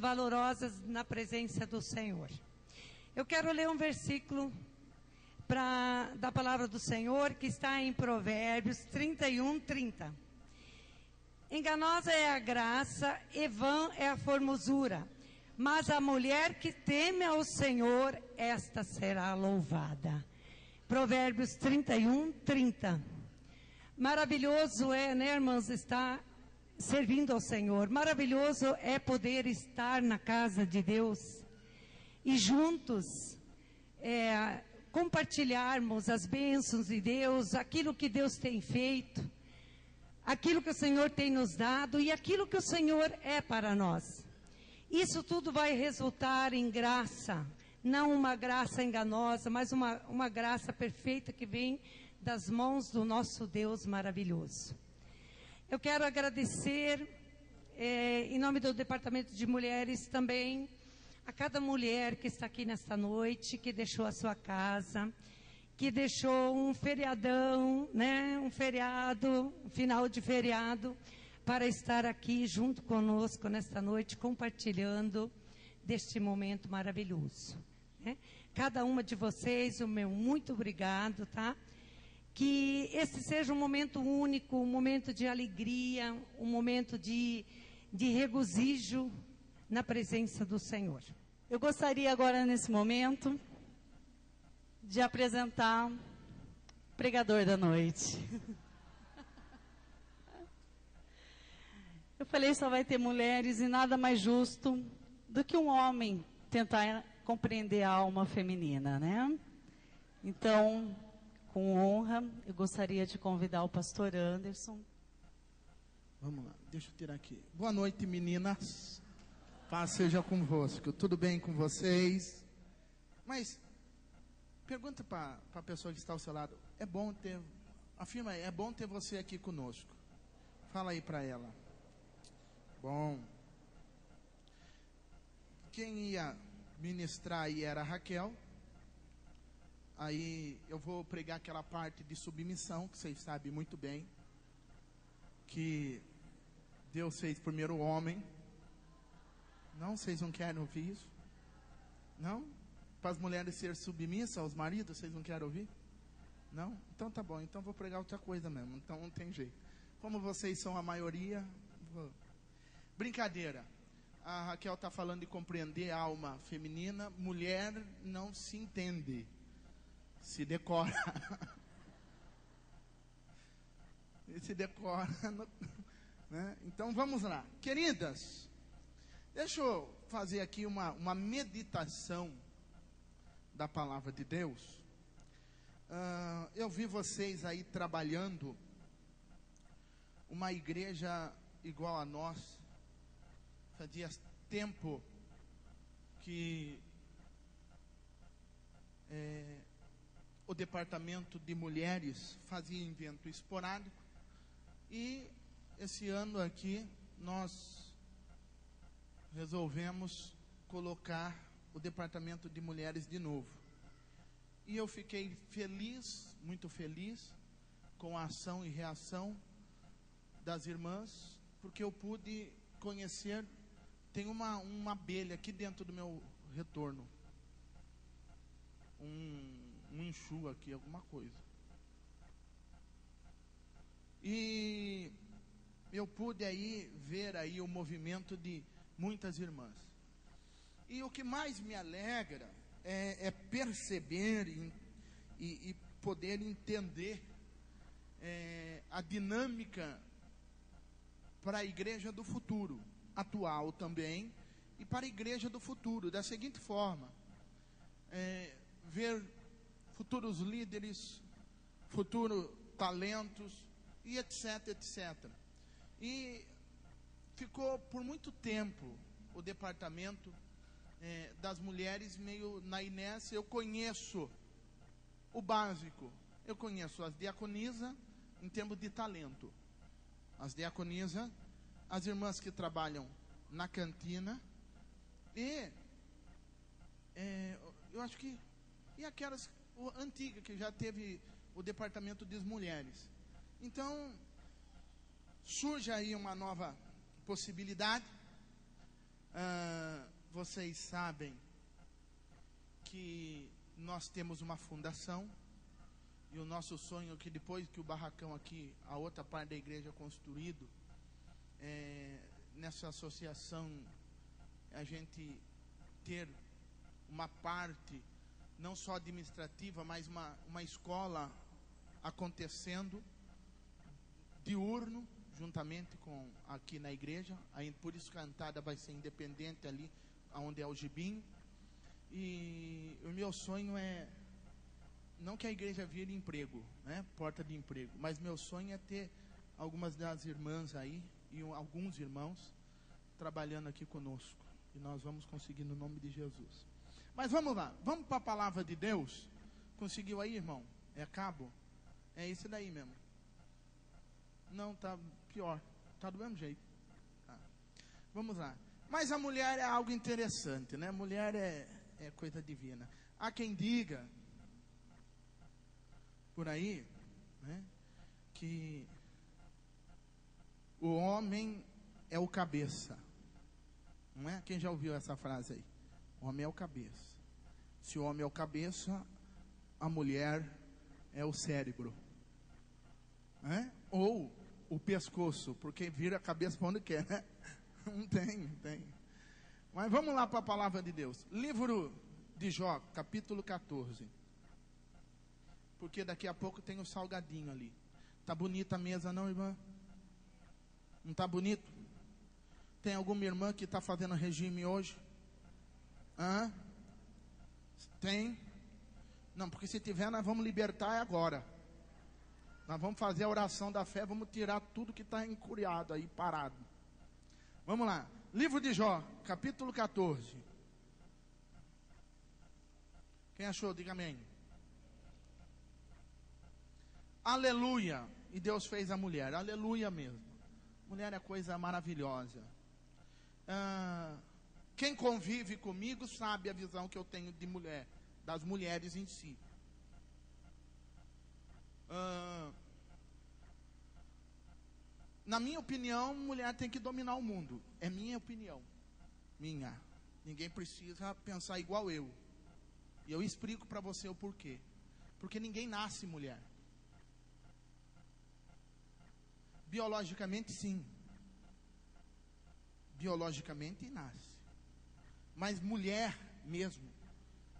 valorosas na presença do Senhor. Eu quero ler um versículo da palavra do Senhor, que está em Provérbios 31:30. Enganosa é a graça, e vã é a formosura, mas a mulher que teme ao Senhor, esta será louvada. Provérbios 31:30. Maravilhoso é, né, irmãos, estar servindo ao Senhor. Maravilhoso é poder estar na casa de Deus e juntos compartilharmos as bênçãos de Deus, aquilo que Deus tem feito, aquilo que o Senhor tem nos dado e aquilo que o Senhor é para nós. Isso tudo vai resultar em graça, não uma graça enganosa, mas uma graça perfeita que vem das mãos do nosso Deus maravilhoso. Eu quero agradecer, em nome do Departamento de Mulheres também, a cada mulher que está aqui nesta noite, que deixou a sua casa, que deixou um feriadão, né, um feriado, um final de feriado, para estar aqui junto conosco nesta noite, compartilhando deste momento maravilhoso, né? Cada uma de vocês, o meu muito obrigado, tá? Que esse seja um momento único, um momento de alegria, um momento de regozijo na presença do Senhor. Eu gostaria agora, nesse momento, de apresentar o pregador da noite. Eu falei, só vai ter mulheres, e nada mais justo do que um homem tentar compreender a alma feminina, né? Então, com honra, eu gostaria de convidar o pastor Anderson. Vamos lá, deixa eu tirar aqui. Boa noite, meninas. Paz seja convosco. Tudo bem com vocês? Mas pergunta para a pessoa que está ao seu lado. Afirma aí, é bom ter você aqui conosco. Fala aí para ela. Bom. Quem ia ministrar aí era a Raquel. Aí eu vou pregar aquela parte de submissão, que vocês sabem muito bem, que Deus fez primeiro o homem. Não, vocês não querem ouvir isso? Não? Para as mulheres ser submissas aos maridos, vocês não querem ouvir? Não? Então tá bom, então vou pregar outra coisa mesmo, então não tem jeito. Como vocês são a maioria, brincadeira. A Raquel está falando de compreender a alma feminina. Mulher não se entende, se decora. Se decora, né? Então vamos lá. Queridas, deixa eu fazer aqui uma meditação da palavra de Deus. Eu vi vocês aí trabalhando uma igreja igual a nós. Fazia tempo que o departamento de mulheres fazia evento esporádico, e esse ano aqui nós resolvemos colocar o departamento de mulheres de novo. E eu fiquei feliz, muito feliz, com a ação e reação das irmãs, porque eu pude conhecer. Tem uma abelha aqui dentro do meu retorno, um enxu aqui, alguma coisa. E eu pude aí ver aí o movimento de muitas irmãs. E o que mais me alegra é perceber e poder entender a dinâmica para a igreja do futuro, atual também, e para a igreja do futuro, da seguinte forma: ver futuros líderes, futuros talentos, e etc, etc. E ficou por muito tempo o departamento das mulheres meio na inércia. Eu conheço o básico, eu conheço as diaconisas em termos de talento, as diaconisas, as irmãs que trabalham na cantina, e eu acho que, e aquelas antigas que já teve o departamento das mulheres. Então surge aí uma nova possibilidade, Vocês sabem que nós temos uma fundação, e o nosso sonho é que depois que o barracão aqui, a outra parte da igreja é construído, nessa associação a gente ter uma parte não só administrativa, mas uma escola acontecendo diurno, juntamente com aqui na igreja. Aí, por isso que a Antada vai ser independente ali onde é o Gibinho. E o meu sonho é não que a igreja vire emprego, né, porta de emprego, mas meu sonho é ter algumas das irmãs aí e alguns irmãos trabalhando aqui conosco, e nós vamos conseguir no nome de Jesus. Mas vamos lá, vamos para a palavra de Deus. Conseguiu aí, irmão? É cabo? É esse daí mesmo. Não, tá pior, tá do mesmo jeito. Tá. Vamos lá. Mas a mulher é algo interessante, né? Mulher é coisa divina. Há quem diga por aí, né, que o homem é o cabeça, não é? Quem já ouviu essa frase aí? O homem é o cabeça. Se o homem é o cabeça, a mulher é o cérebro, né? Ou o pescoço, porque vira a cabeça para onde quer, né? Não tem. Mas vamos lá para a palavra de Deus. Livro de Jó, capítulo 14. Porque daqui a pouco tem o salgadinho ali. Tá bonita a mesa não, irmã? Não tá bonito? Tem alguma irmã que está fazendo regime hoje? Tem? Não, porque se tiver, nós vamos libertar agora. Nós vamos fazer a oração da fé, vamos tirar tudo que está encuriado aí, parado. Vamos lá. Livro de Jó, capítulo 14. Quem achou? Diga amém. Aleluia. E Deus fez a mulher. Aleluia mesmo. Mulher é coisa maravilhosa. Quem convive comigo sabe a visão que eu tenho de mulher, das mulheres em si. Na minha opinião, mulher tem que dominar o mundo. É minha opinião. Minha. Ninguém precisa pensar igual eu. E eu explico para você o porquê. Porque ninguém nasce mulher. Biologicamente, sim. Biologicamente nasce. Mas mulher mesmo,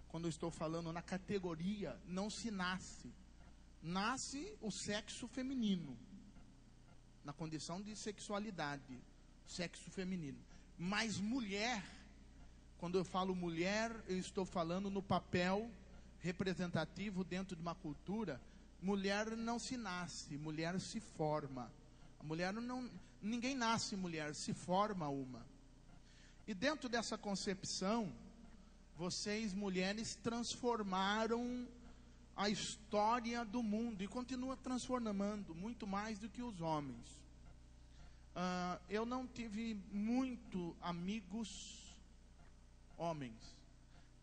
quando eu estou falando na categoria, não se nasce. Nasce o sexo feminino. Na condição de sexualidade. Sexo feminino. Mas mulher, quando eu falo mulher, eu estou falando no papel representativo dentro de uma cultura. Mulher não se nasce, mulher se forma. A mulher não, ninguém nasce mulher, se forma uma. E dentro dessa concepção, vocês mulheres transformaram a história do mundo e continua transformando muito mais do que os homens. Eu não tive muito amigos homens.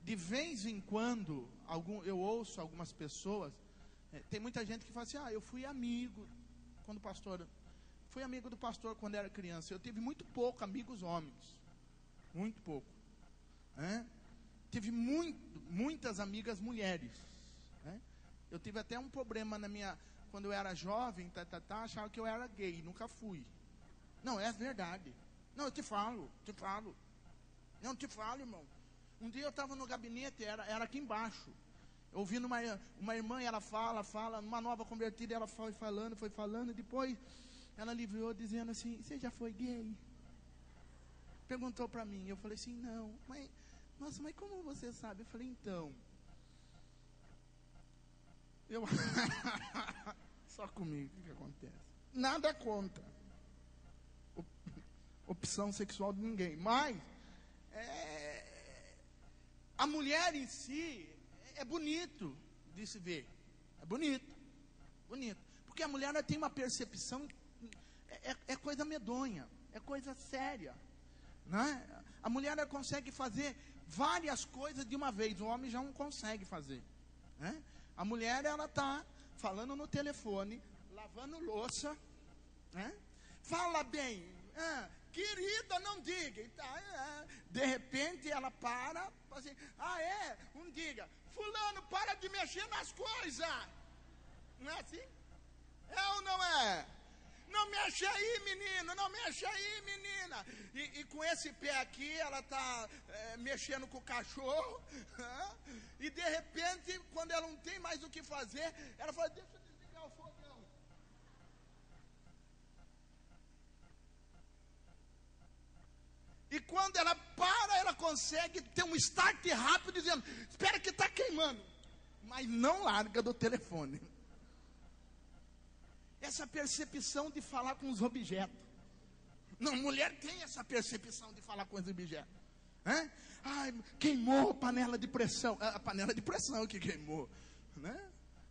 De vez em quando, eu ouço algumas pessoas, tem muita gente que fala assim, eu fui amigo quando o pastor... Fui amigo do pastor quando era criança. Eu tive muito pouco amigos homens. Muito pouco. Tive muitas amigas mulheres. Eu tive até um problema quando eu era jovem, achava que eu era gay. Nunca fui. Não, é verdade. Não, eu te falo. Não, te falo, irmão. Um dia eu estava no gabinete, era aqui embaixo. Ouvindo uma irmã, ela fala, uma nova convertida, ela foi falando, depois... Ela livrou dizendo assim, você já foi gay? Perguntou para mim, eu falei assim, não. Mas como você sabe? Eu falei, então. Só comigo, o que acontece? Nada contra opção sexual de ninguém. Mas, a mulher em si é bonito de se ver. É bonito. Porque a mulher ela tem uma percepção... É coisa medonha, é coisa séria, né? A mulher ela consegue fazer várias coisas de uma vez, o homem já não consegue fazer, né? A mulher ela está falando no telefone, lavando louça, né? Fala bem, querida, não diga. De repente ela para, assim, não diga, fulano, para de mexer nas coisas. Não é assim? É ou não é? Não mexe aí, menino, não mexe aí, menina. E com esse pé aqui, ela está mexendo com o cachorro. E de repente, quando ela não tem mais o que fazer, ela fala, deixa eu desligar o fogão. E quando ela para, ela consegue ter um start rápido, dizendo, espera que está queimando. Mas não larga do telefone. Essa percepção de falar com os objetos. Não, mulher tem essa percepção de falar com os objetos. Ai, queimou a panela de pressão. A panela de pressão que queimou. Né?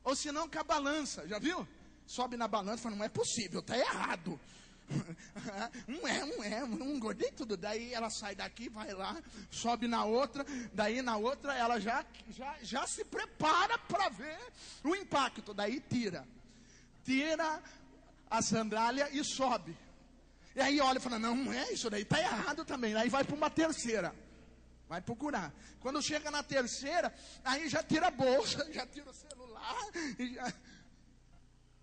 Ou se não, com a balança. Já viu? Sobe na balança e fala, não é possível, está errado. Não engordei tudo. Daí ela sai daqui, vai lá, sobe na outra. Daí na outra ela já se prepara para ver o impacto. Daí tira a sandália e sobe. E aí olha e fala, não é isso daí, está errado também. Aí vai para uma terceira, vai procurar. Quando chega na terceira, aí já tira a bolsa, já tira o celular.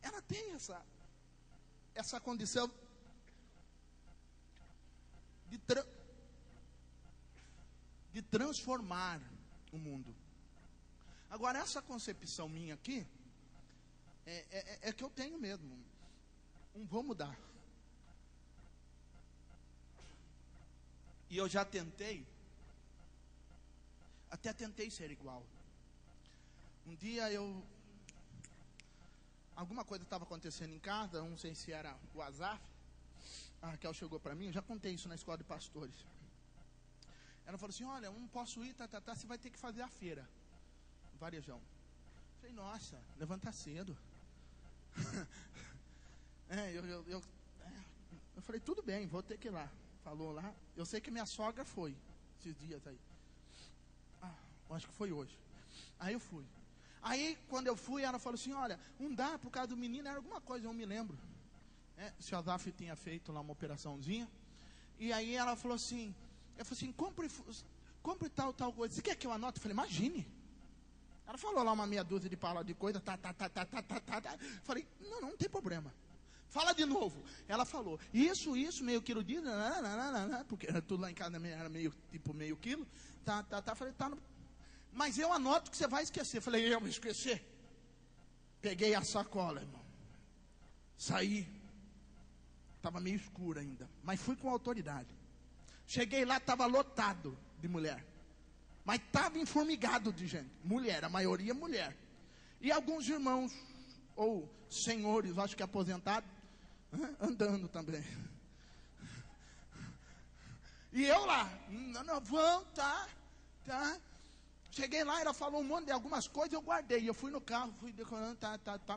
Ela tem essa condição de transformar o mundo. Agora, essa concepção minha aqui, é que eu tenho mesmo. Vou mudar. E eu já tentei. Até tentei ser igual. Um dia alguma coisa estava acontecendo em casa. Não sei se era o Azaf. A Raquel chegou para mim. Eu já contei isso na escola de pastores. Ela falou assim, olha, eu não posso ir, você vai ter que fazer a feira. Varejão. Eu falei, nossa, levanta cedo. Eu falei, tudo bem, vou ter que ir lá. Falou lá, eu sei que minha sogra foi esses dias aí. Acho que foi hoje. Aí eu fui. Aí quando eu fui, ela falou assim, olha, não dá por causa do menino, era alguma coisa, eu não me lembro. Se o Azaf tinha feito lá uma operaçãozinha. E aí ela falou assim, compre tal coisa. Você quer que eu anote? Eu falei, imagine. Ela falou lá uma meia dúzia de palavras de coisa, Falei, não tem problema. Fala de novo. Ela falou, isso, meio quilo de, porque tudo lá em casa era meio quilo. Falei, mas eu anoto que você vai esquecer. Falei, eu vou esquecer? Peguei a sacola, irmão. Saí. Estava meio escuro ainda, mas fui com autoridade. Cheguei lá, estava lotado de mulher. Mas estava enformigado de gente. Mulher, a maioria mulher. E alguns irmãos, ou senhores, acho que aposentados, andando também. E eu lá, vamos, tá. Cheguei lá, ela falou um monte de algumas coisas, eu guardei. Eu fui no carro, fui decorando,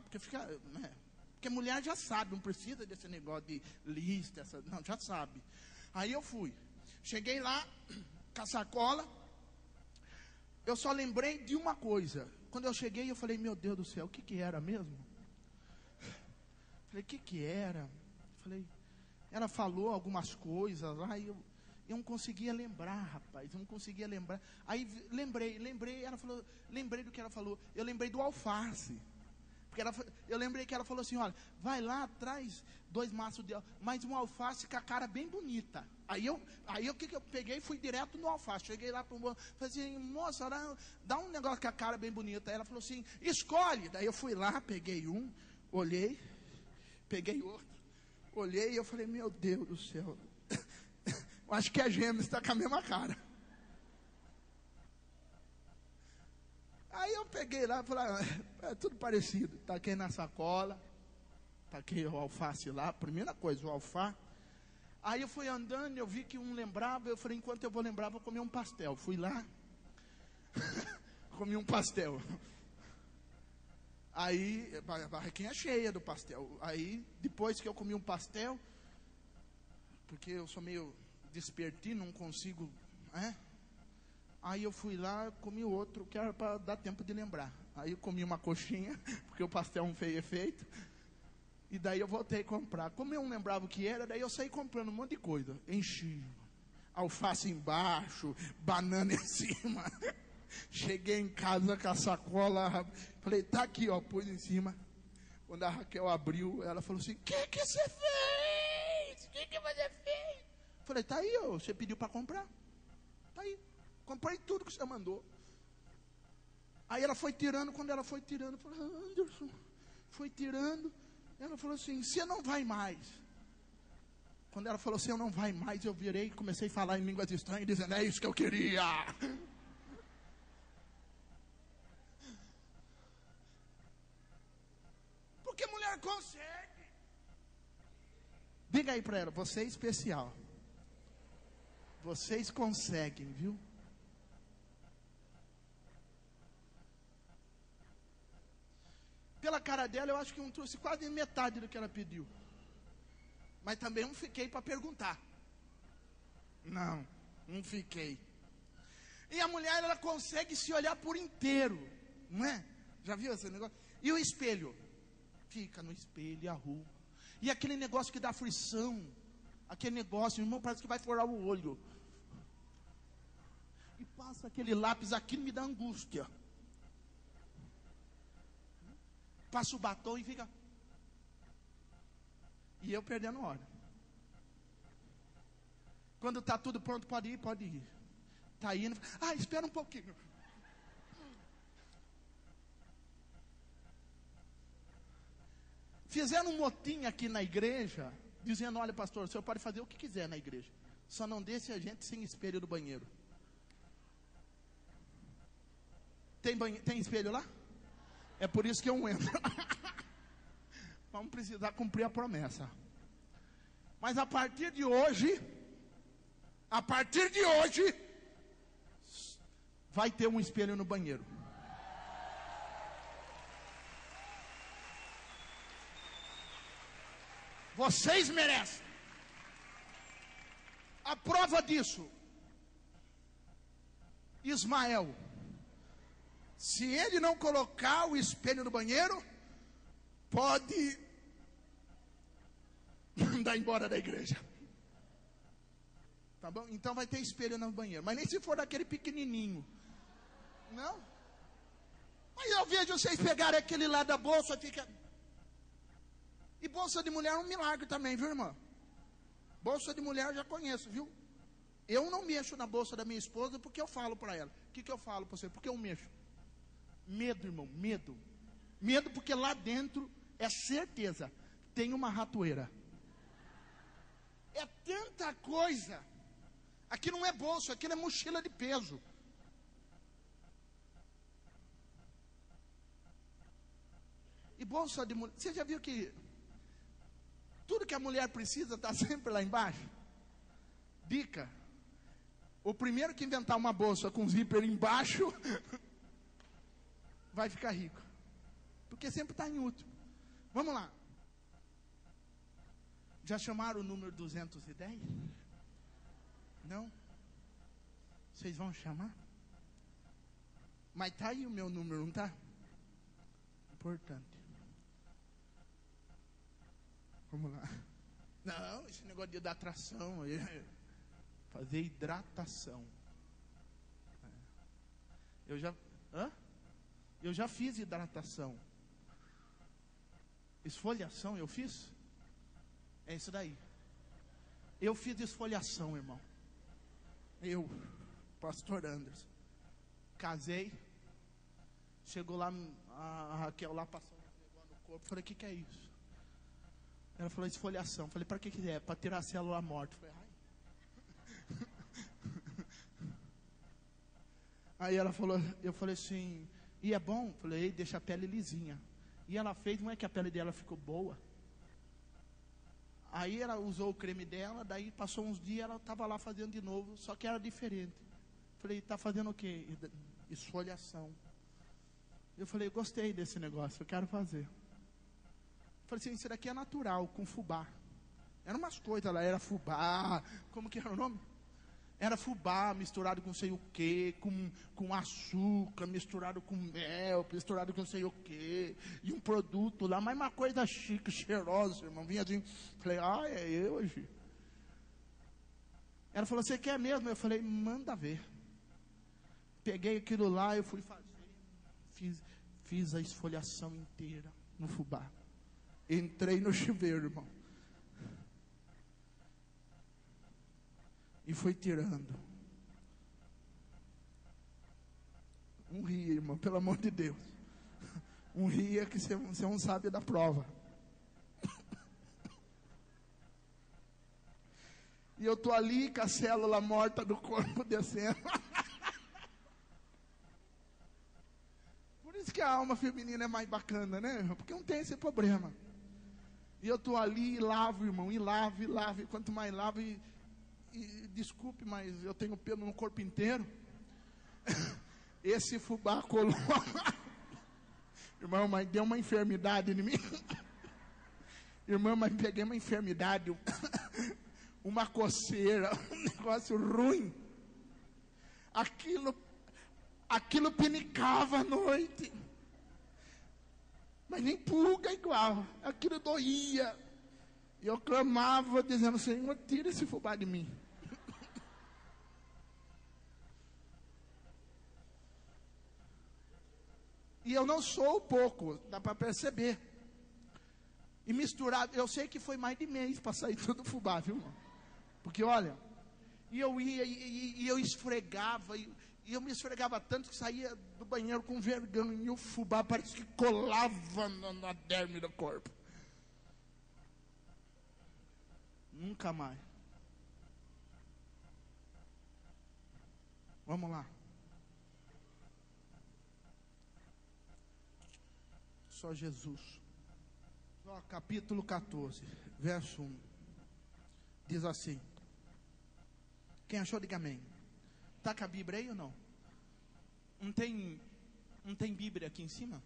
porque fica... Porque mulher já sabe, não precisa desse negócio de lista, não, já sabe. Aí eu fui. Cheguei lá, com a sacola. Eu só lembrei de uma coisa. Quando eu cheguei, eu falei, meu Deus do céu, o que era mesmo? Falei, o que era? Falei, ela falou algumas coisas lá e eu não conseguia lembrar, rapaz. Eu não conseguia lembrar. Aí lembrei, ela falou, lembrei do que ela falou. Eu lembrei do alface. Porque eu lembrei que ela falou assim, olha, vai lá atrás, 2 maços de alface, mas um alface com a cara bem bonita. Aí o que eu peguei e fui direto no alface. Cheguei lá para falei assim, moça, dá um negócio com a cara bem bonita. Aí ela falou assim, escolhe. Daí eu fui lá, peguei um, olhei, peguei outro, olhei e eu falei, meu Deus do céu. Eu acho que a gêmea está com a mesma cara. Aí eu peguei lá e falei, é tudo parecido. Taquei na sacola, taquei o alface lá, primeira coisa, o alface. Aí eu fui andando, eu vi que um lembrava, eu falei, enquanto eu vou lembrar, vou comer um pastel. Fui lá, comi um pastel. Aí, a barraquinha cheia do pastel. Aí, depois que eu comi um pastel, porque eu sou meio despertinho, não consigo, Aí eu fui lá, comi outro, que era para dar tempo de lembrar. Aí eu comi uma coxinha, porque o pastel não fez efeito. E daí eu voltei a comprar. Como eu não lembrava o que era, daí eu saí comprando um monte de coisa. Enchi. Alface embaixo, banana em cima. Cheguei em casa com a sacola. Falei, tá aqui, ó. Pus em cima. Quando a Raquel abriu, ela falou assim, o que você fez? O que você fez? Falei, tá aí, ó. Você pediu para comprar. Tá aí. Comprei tudo que você mandou. Aí ela foi tirando. Quando ela foi tirando, eu falei, Anderson, foi tirando. Ela falou assim, você não vai mais. Quando ela falou assim, eu não vai mais, eu virei e comecei a falar em línguas estranhas, dizendo, é isso que eu queria. Porque mulher consegue. Diga aí para ela, você é especial. Vocês conseguem, viu? Pela cara dela, eu acho que não trouxe quase metade do que ela pediu. Mas também não fiquei para perguntar. Não fiquei. E a mulher, ela consegue se olhar por inteiro, não é? Já viu esse negócio? E o espelho? Fica no espelho e arruma. E aquele negócio que dá aflição, aquele negócio, irmão, parece que vai furar o olho. E passa aquele lápis aqui, me dá angústia. Passa o batom e fica. E eu perdendo hora. Quando está tudo pronto, pode ir, pode ir. Está indo. Espera um pouquinho. Fizeram um motim aqui na igreja, dizendo, olha pastor, o senhor pode fazer o que quiser na igreja. Só não deixe a gente sem espelho no banheiro. Tem espelho lá? É por isso que eu entro. Vamos precisar cumprir a promessa. Mas a partir de hoje, vai ter um espelho no banheiro. Vocês merecem. A prova disso, Ismael, se ele não colocar o espelho no banheiro, pode mandar embora da igreja. Tá bom? Então vai ter espelho no banheiro. Mas nem se for daquele pequenininho. Não? Mas eu vejo vocês pegarem aquele lá da bolsa, fica... E bolsa de mulher é um milagre também, viu, irmã? Bolsa de mulher eu já conheço, viu? Eu não mexo na bolsa da minha esposa porque eu falo para ela. O que eu falo para você? Porque eu mexo. Medo, irmão, medo. Medo porque lá dentro, é certeza, tem uma ratoeira. É tanta coisa. Aqui não é bolsa, aqui é mochila de peso. E bolsa de mulher, você já viu que tudo que a mulher precisa está sempre lá embaixo? Dica: o primeiro que inventar uma bolsa com zíper embaixo vai ficar rico, porque sempre está em último. Vamos lá. Já chamaram o número 210? Não? Vocês vão chamar? Mas está aí o meu número, não está? Importante. Vamos lá. Não, esse negócio de hidratação, fazer hidratação. Eu já fiz hidratação. Esfoliação eu fiz? É isso daí. Eu fiz esfoliação, irmão. Eu, pastor Anderson, casei. Chegou lá, a Raquel lá passou um negócio no corpo. Falei, o que é isso? Ela falou, esfoliação. Falei, para que é? Para tirar a célula morta. Falei, ai. Aí ela falou, eu falei assim, e é bom? Falei, deixa a pele lisinha. E ela fez, não é que a pele dela ficou boa? Aí ela usou o creme dela, daí passou uns dias, ela estava lá fazendo de novo, só que era diferente. Falei, está fazendo o quê? Esfoliação. Eu falei, gostei desse negócio, eu quero fazer. Falei assim, isso daqui é natural, com fubá. Eram umas coisas lá, era fubá, como que era o nome? Era fubá misturado com sei o que, com açúcar, misturado com mel, misturado com sei o que, e um produto lá, mas uma coisa chique, cheirosa, irmão. Vinha assim, falei, é eu hoje. Ela falou, você quer mesmo? Eu falei, manda ver. Peguei aquilo lá, eu fui fazer, fiz a esfoliação inteira no fubá. Entrei no chuveiro, irmão. E fui tirando. Um ria, irmão, pelo amor de Deus. Um ria que você não sabe da prova. E eu tô ali com a célula morta do corpo descendo. Por isso que a alma feminina é mais bacana, né? Porque não tem esse problema. E eu tô ali e lavo, irmão, e lavo, e lavo. E quanto mais lavo, e desculpe, mas eu tenho pelo no corpo inteiro. Esse fubá colou. Irmão, mas deu uma enfermidade em mim. Irmão, mas peguei uma enfermidade, uma coceira, um negócio ruim. Aquilo pinicava à noite. Mas nem pulga igual. Aquilo doía. E eu clamava, dizendo, Senhor, tira esse fubá de mim. E eu não sou pouco, dá para perceber. E misturado, eu sei que foi mais de mês para sair tudo fubá, viu, irmão? Porque olha, e eu ia, e eu esfregava, e eu me esfregava tanto que saía do banheiro com vergonha, e o fubá parece que colava na derme do corpo. Nunca mais. Vamos lá. Só Jesus. Só capítulo 14, verso 1. Diz assim. Quem achou, diga amém. Está com a Bíblia aí ou não? Não tem Bíblia aqui em cima?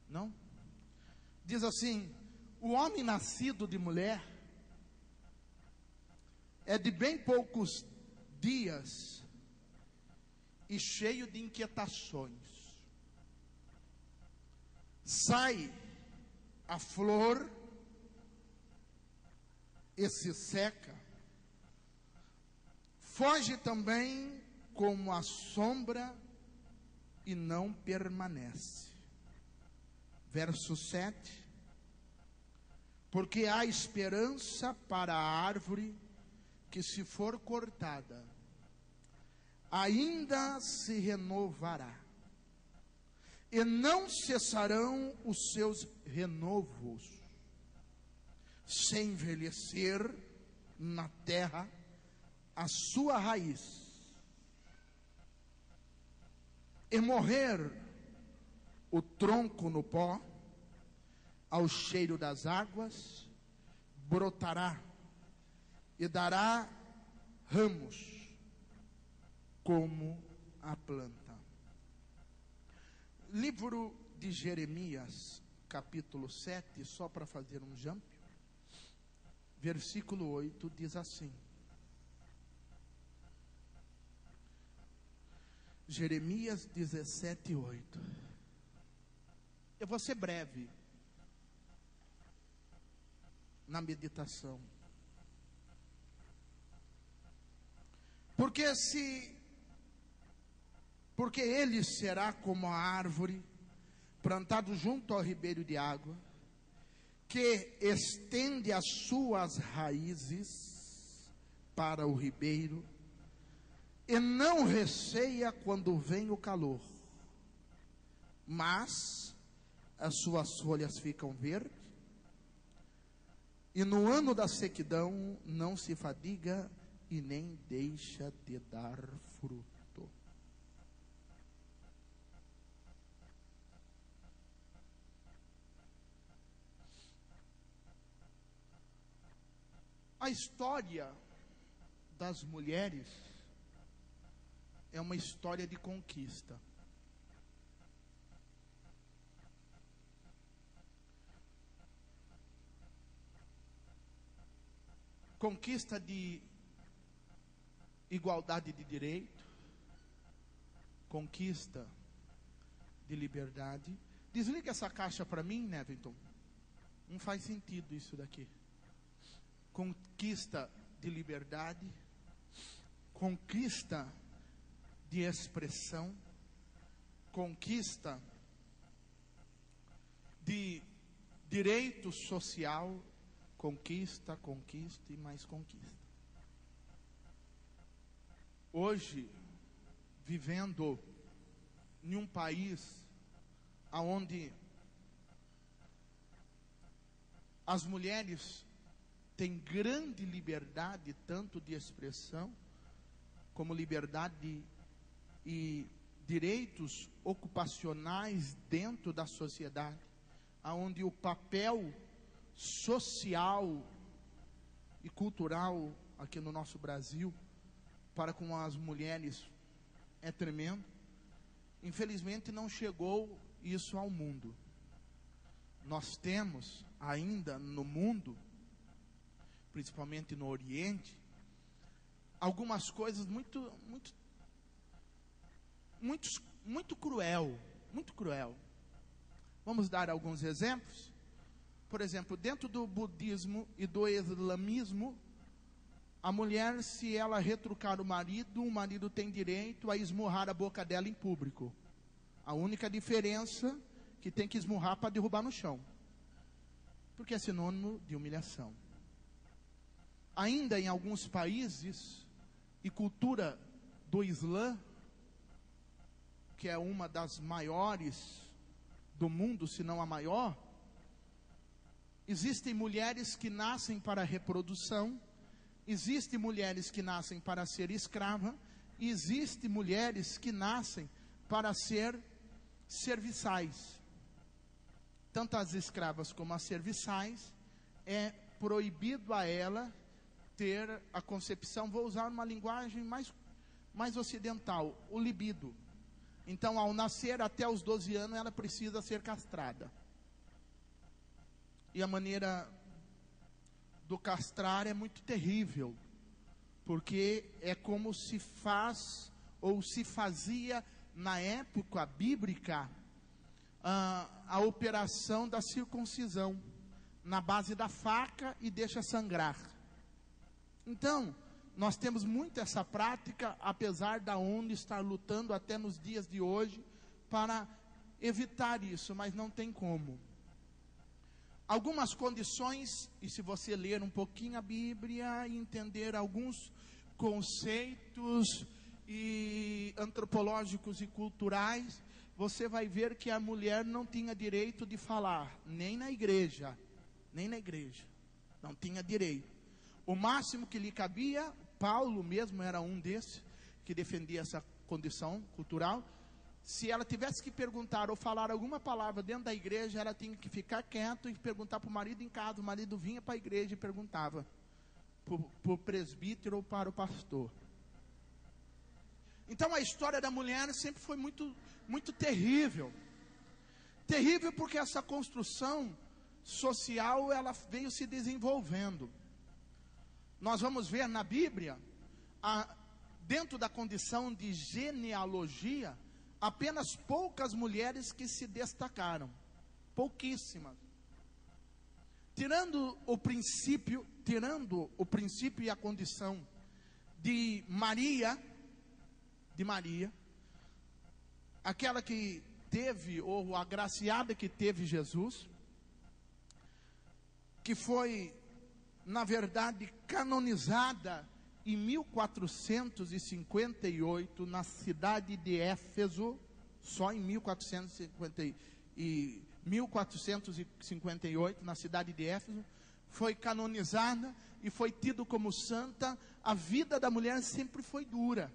Não? Diz assim: o homem nascido de mulher é de bem poucos dias e cheio de inquietações. Sai a flor e se seca, foge também como a sombra e não permanece. Verso 7. Porque há esperança para a árvore que, se for cortada, ainda se renovará, e não cessarão os seus renovos, sem envelhecer na terra a sua raiz, e morrer o tronco no pó, ao cheiro das águas, brotará e dará ramos como a planta. Livro de Jeremias, capítulo 7, só para fazer um jump, versículo 8, diz assim. Jeremias 17, 8. Eu vou ser breve na meditação. Porque ele será como a árvore plantado junto ao ribeiro de água, que estende as suas raízes para o ribeiro e não receia quando vem o calor, mas as suas folhas ficam verdes, e no ano da sequidão não se fadiga e nem deixa de dar fruto. A história das mulheres é uma história de conquista. Conquista de igualdade de direito, conquista de liberdade. Desliga essa caixa para mim, Nevington. Não faz sentido isso daqui. Conquista de liberdade, conquista de expressão, conquista de direito social, conquista, conquista e mais conquista. Hoje, vivendo em um país onde as mulheres têm grande liberdade, tanto de expressão, como liberdade e direitos ocupacionais dentro da sociedade, onde o papel social e cultural aqui no nosso Brasil para com as mulheres é tremendo. Infelizmente não chegou isso ao mundo. Nós temos ainda no mundo, principalmente no Oriente, algumas coisas muito cruel, muito cruel. Vamos dar alguns exemplos. Por exemplo, dentro do budismo e do islamismo, a mulher, se ela retrucar o marido tem direito a esmurrar a boca dela em público. A única diferença que tem que esmurrar para derrubar no chão, porque é sinônimo de humilhação. Ainda em alguns países e cultura do Islã, que é uma das maiores do mundo, se não a maior, existem mulheres que nascem para a reprodução, existem mulheres que nascem para ser escrava, e existem mulheres que nascem para ser serviçais. Tanto as escravas como as serviçais, é proibido a ela ter a concepção, vou usar uma linguagem mais ocidental, o libido. Então, ao nascer, até os 12 anos, ela precisa ser castrada. E a maneira do castrar é muito terrível, porque é como se faz, ou se fazia na época bíblica, a operação da circuncisão, na base da faca e deixa sangrar. Então, nós temos muito essa prática, apesar da ONU estar lutando até nos dias de hoje para evitar isso, mas não tem como. Algumas condições, e se você ler um pouquinho a Bíblia e entender alguns conceitos e antropológicos e culturais, você vai ver que a mulher não tinha direito de falar, nem na igreja, não tinha direito. O máximo que lhe cabia, Paulo mesmo era um desses, que defendia essa condição cultural. Se ela tivesse que perguntar ou falar alguma palavra dentro da igreja, ela tinha que ficar quieto e perguntar para o marido em casa. O marido vinha para a igreja e perguntava para o presbítero ou para o pastor. Então a história da mulher sempre foi muito terrível. Terrível porque essa construção social, ela veio se desenvolvendo. Nós vamos ver na Bíblia, dentro da condição de genealogia, apenas poucas mulheres que se destacaram, pouquíssimas. Tirando o princípio e a condição de Maria, aquela que teve, ou agraciada que teve Jesus, que foi, na verdade, canonizada em 1458, na cidade de Éfeso, só em 1458, na cidade de Éfeso, foi canonizada e foi tido como santa. A vida da mulher sempre foi dura.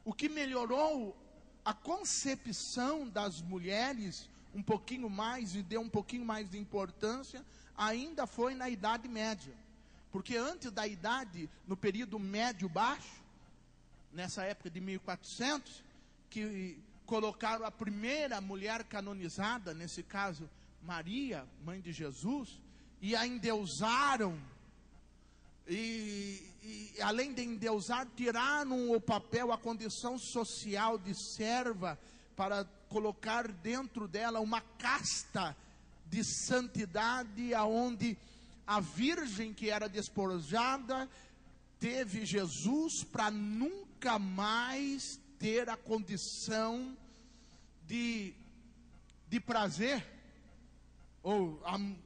O que melhorou a concepção das mulheres um pouquinho mais e deu um pouquinho mais de importância, ainda foi na Idade Média. Porque antes da idade, no período médio-baixo, nessa época de 1400, que colocaram a primeira mulher canonizada, nesse caso Maria, mãe de Jesus, e a endeusaram, e além de endeusar, tiraram o papel, a condição social de serva, para colocar dentro dela uma casta de santidade, aonde a virgem que era despojada teve Jesus para nunca mais ter a condição de prazer, ou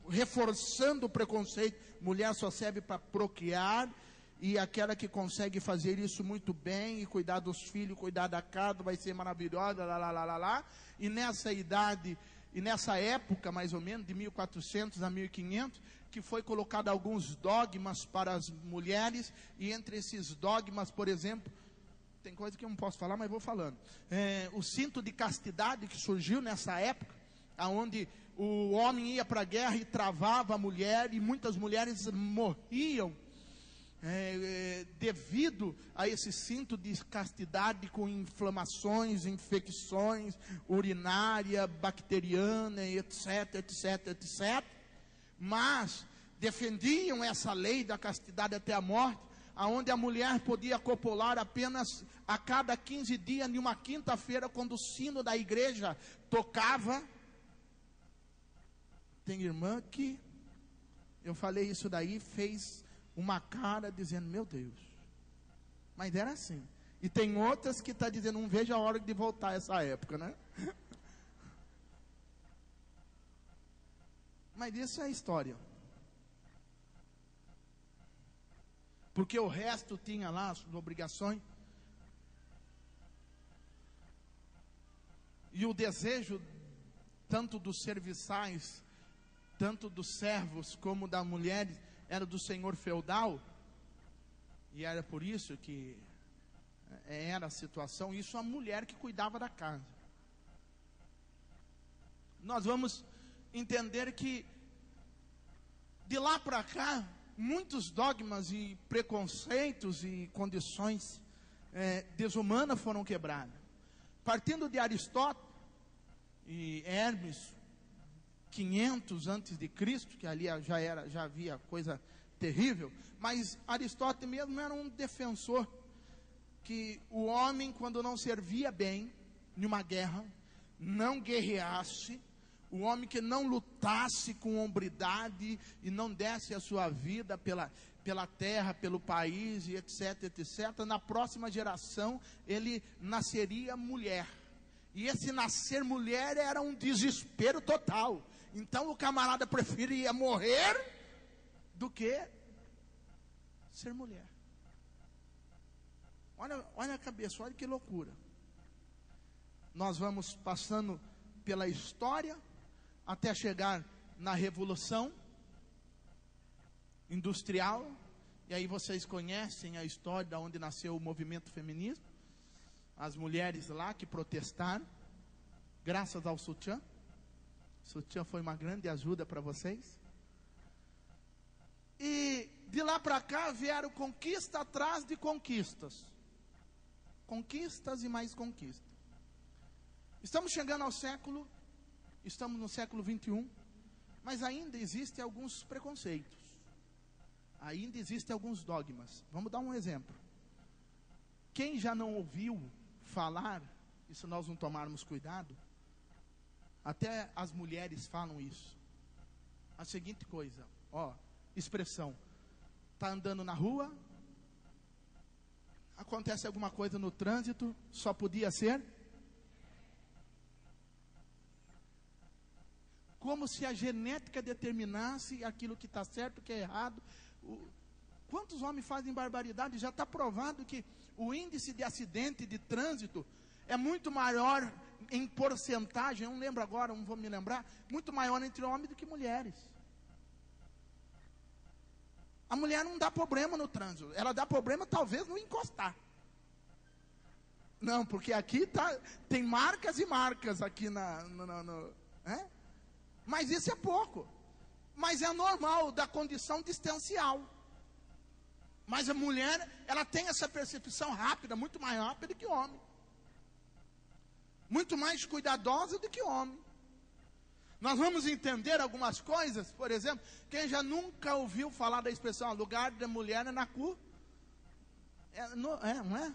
reforçando o preconceito, mulher só serve para procriar, e aquela que consegue fazer isso muito bem, e cuidar dos filhos, cuidar da casa, vai ser maravilhosa, e nessa idade, e nessa época mais ou menos, de 1400 a 1500, que foi colocado alguns dogmas para as mulheres, e entre esses dogmas, por exemplo, tem coisa que eu não posso falar, mas vou falando, o cinto de castidade que surgiu nessa época, onde o homem ia para a guerra e travava a mulher, e muitas mulheres morriam, devido a esse cinto de castidade, com inflamações, infecções urinária, bacteriana, etc, etc, etc. Mas defendiam essa lei da castidade até a morte, aonde a mulher podia copular apenas a cada 15 dias, em uma quinta-feira, quando o sino da igreja tocava. Tem irmã que eu falei isso daí, fez uma cara dizendo, meu Deus, mas era assim. E tem outras que está dizendo, não vejo a hora de voltar essa época, né? Mas isso é história, porque o resto tinha lá as suas obrigações, e o desejo tanto dos serviçais, tanto dos servos como das mulheres, era do senhor feudal, e era por isso que era a situação. Isso a mulher que cuidava da casa. Nós vamos entender que de lá para cá, muitos dogmas e preconceitos e condições desumanas foram quebradas. Partindo de Aristóteles e Hermes, 500 antes de Cristo, que ali já havia coisa terrível, mas Aristóteles mesmo era um defensor que o homem, quando não servia bem em uma guerra, não guerreasse, o homem que não lutasse com hombridade e não desse a sua vida pela terra, pelo país, e etc, etc, na próxima geração ele nasceria mulher. E esse nascer mulher era um desespero total. Então o camarada preferia morrer do que ser mulher. Olha a cabeça, olha que loucura. Nós vamos passando pela história até chegar na Revolução Industrial. E aí vocês conhecem a história de onde nasceu o movimento feminismo. As mulheres lá que protestaram, graças ao sutiã. O sutiã foi uma grande ajuda para vocês. E de lá para cá vieram conquista atrás de conquistas. Conquistas e mais conquistas. Estamos chegando ao século, estamos no século 21, mas ainda existem alguns preconceitos. Ainda existem alguns dogmas. Vamos dar um exemplo. Quem já não ouviu falar, e se nós não tomarmos cuidado, até as mulheres falam isso, a seguinte coisa, expressão, está andando na rua, acontece alguma coisa no trânsito, só podia ser, como se a genética determinasse aquilo que está certo, o que é errado. Quantos homens fazem barbaridade? Já está provado que o índice de acidente de trânsito é muito maior em porcentagem, eu não lembro agora, não vou me lembrar, muito maior entre homens do que mulheres. A mulher não dá problema no trânsito, ela dá problema talvez no encostar. Não, porque aqui tem marcas e marcas aqui mas isso é pouco. Mas é normal da condição distancial. Mas a mulher, ela tem essa percepção rápida, muito mais rápida que o homem. Muito mais cuidadosa do que o homem. Nós vamos entender algumas coisas, por exemplo, quem já nunca ouviu falar da expressão, lugar da mulher é Não é?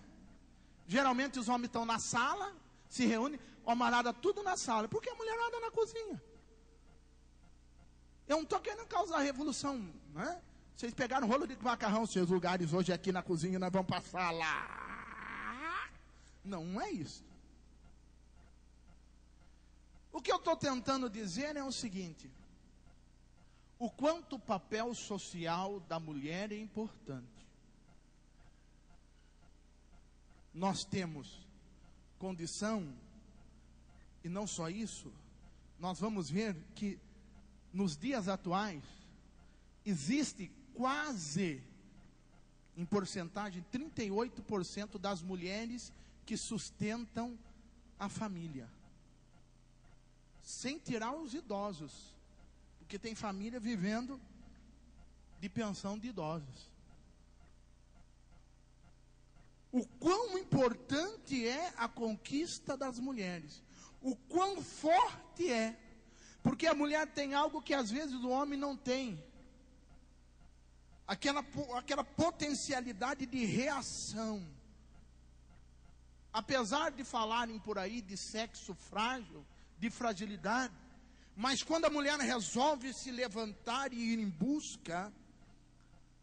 Geralmente os homens estão na sala, se reúnem, a marada tudo na sala, porque a mulherada na cozinha. Eu não estou querendo causar revolução, né? Vocês pegaram um rolo de macarrão, seus lugares hoje aqui na cozinha, nós vamos passar lá. Não é isso. O que eu estou tentando dizer é o seguinte: o quanto o papel social da mulher é importante. Nós temos condição, e não só isso, nós vamos ver que nos dias atuais existe quase, em porcentagem, 38% das mulheres que sustentam a família, sem tirar os idosos, porque tem família vivendo de pensão de idosos. O quão importante é a conquista das mulheres, o quão forte é, porque a mulher tem algo que às vezes o homem não tem, aquela potencialidade de reação. Apesar de falarem por aí de sexo frágil, de fragilidade, mas quando a mulher resolve se levantar e ir em busca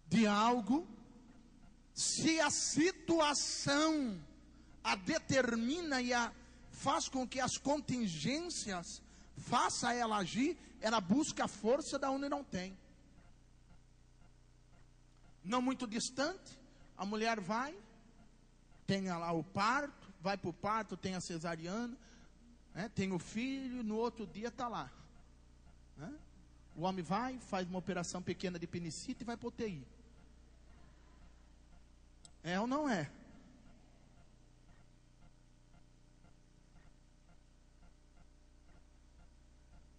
de algo, se a situação a determina e a faz com que as contingências faça ela agir, ela busca a força da onde não tem. Não muito distante, a mulher vai, tem lá o parto, vai para o parto, tem a cesariana, tem o filho, no outro dia está lá. O homem vai, faz uma operação pequena de apendicite e vai para o UTI. É ou não é?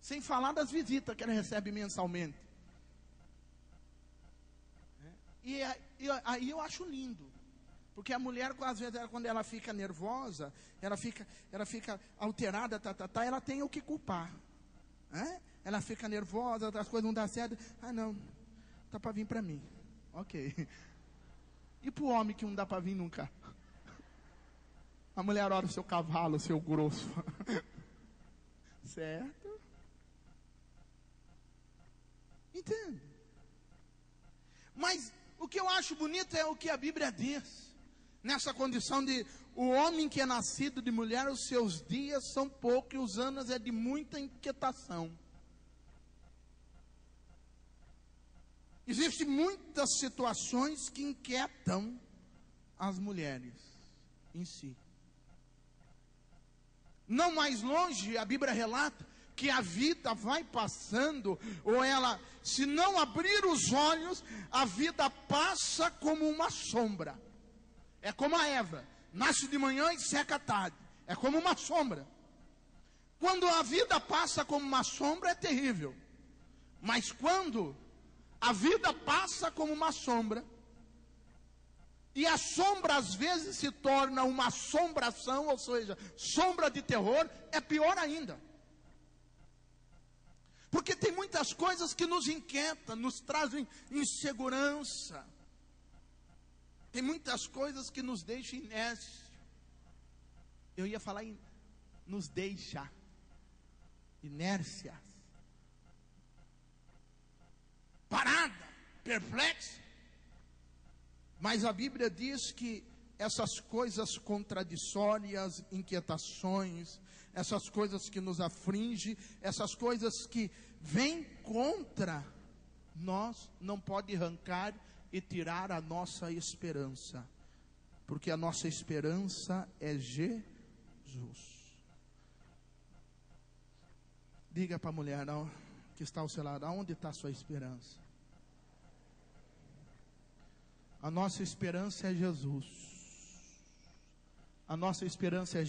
Sem falar das visitas que ela recebe mensalmente. E aí eu acho lindo. Porque a mulher, às vezes, quando ela fica nervosa, ela fica alterada, ela tem o que culpar. Ela fica nervosa, as coisas não dão certo. Ah, não, tá para vir para mim. Ok. E para o homem que não dá para vir nunca? A mulher olha o seu cavalo, o seu grosso. Certo? Entende? Mas o que eu acho bonito é o que a Bíblia diz. Nessa condição de o homem que é nascido de mulher, os seus dias são poucos e os anos é de muita inquietação. Existem muitas situações que inquietam as mulheres em si. Não mais longe, a Bíblia relata que a vida vai passando, ou ela, se não abrir os olhos, a vida passa como uma sombra. É como a Eva, nasce de manhã e seca à tarde. É como uma sombra. Quando a vida passa como uma sombra é terrível. Mas quando a vida passa como uma sombra, e a sombra às vezes se torna uma assombração, ou seja, sombra de terror, é pior ainda. Porque tem muitas coisas que nos inquietam, nos trazem insegurança. Tem muitas coisas que nos deixam inércios. Eu ia falar em nos deixa inércias. Parada, perplexa. Mas a Bíblia diz que essas coisas contraditórias, inquietações, essas coisas que nos afligem, essas coisas que vêm contra nós, não pode arrancar e tirar a nossa esperança, porque a nossa esperança é Jesus. Diga para a mulher que está ao seu lado, aonde está a sua esperança? A nossa esperança é Jesus. A nossa esperança é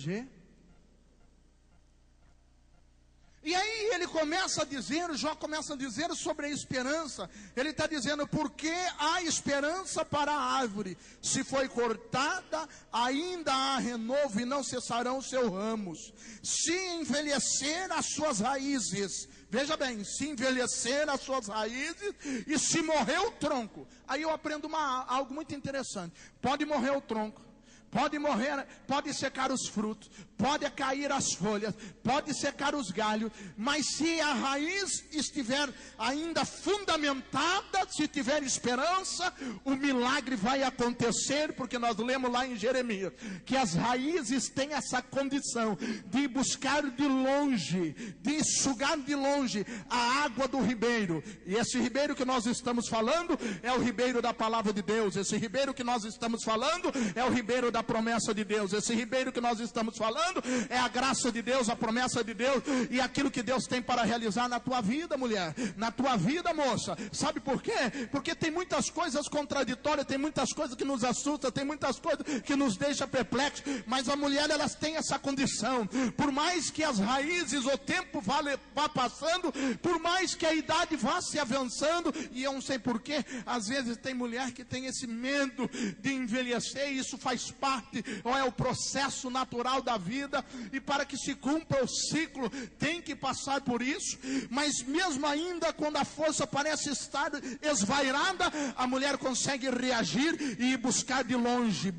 E aí ele começa a dizer, Jó começa a dizer sobre a esperança. Ele está dizendo, porque há esperança para a árvore. Se foi cortada, ainda há renovo e não cessarão os seus ramos. Se envelhecer as suas raízes, veja bem, se envelhecer as suas raízes e se morrer o tronco. Aí eu aprendo algo muito interessante. Pode morrer o tronco. Pode morrer, pode secar os frutos, pode cair as folhas, pode secar os galhos, mas se a raiz estiver ainda fundamentada, se tiver esperança, o milagre vai acontecer, porque nós lemos lá em Jeremias, que as raízes têm essa condição de buscar de longe, de sugar de longe a água do ribeiro, e esse ribeiro que nós estamos falando, é o ribeiro da palavra de Deus, esse ribeiro que nós estamos falando, é o ribeiro da promessa de Deus, esse ribeiro que nós estamos falando, é a graça de Deus, a promessa de Deus, e aquilo que Deus tem para realizar na tua vida, mulher, na tua vida, moça. Sabe por quê? Porque tem muitas coisas contraditórias, tem muitas coisas que nos assustam, tem muitas coisas que nos deixam perplexos, mas a mulher, elas têm essa condição, por mais que as raízes, o tempo vá passando, por mais que a idade vá se avançando, e eu não sei porquê, às vezes tem mulher que tem esse medo de envelhecer, e isso faz parte, ou é o processo natural da vida, e para que se cumpra o ciclo, tem que passar por isso, mas mesmo ainda quando a força parece estar esvairada, a mulher consegue reagir e buscar de longe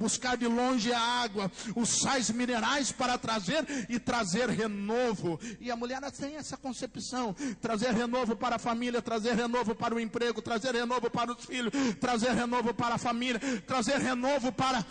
a água, os sais minerais para trazer renovo, e a mulher tem essa concepção, trazer renovo para a família, trazer renovo para o emprego, trazer renovo para os filhos, trazer renovo para a família, trazer renovo para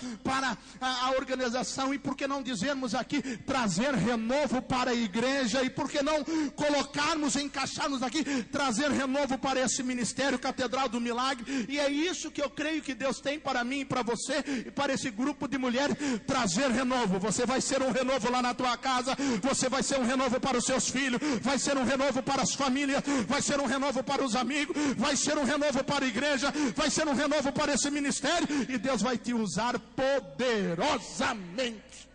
a organização, e por que não dizermos aqui, trazer renovo para a igreja, e por que não colocarmos, encaixarmos aqui, trazer renovo para esse ministério, Catedral do Milagre, e é isso que eu creio que Deus tem para mim e para você, e para esse grupo de mulheres, trazer renovo. Você vai ser um renovo lá na tua casa, você vai ser um renovo para os seus filhos, vai ser um renovo para as famílias, vai ser um renovo para os amigos, vai ser um renovo para a igreja, vai ser um renovo para esse ministério, e Deus vai te usar poderosamente.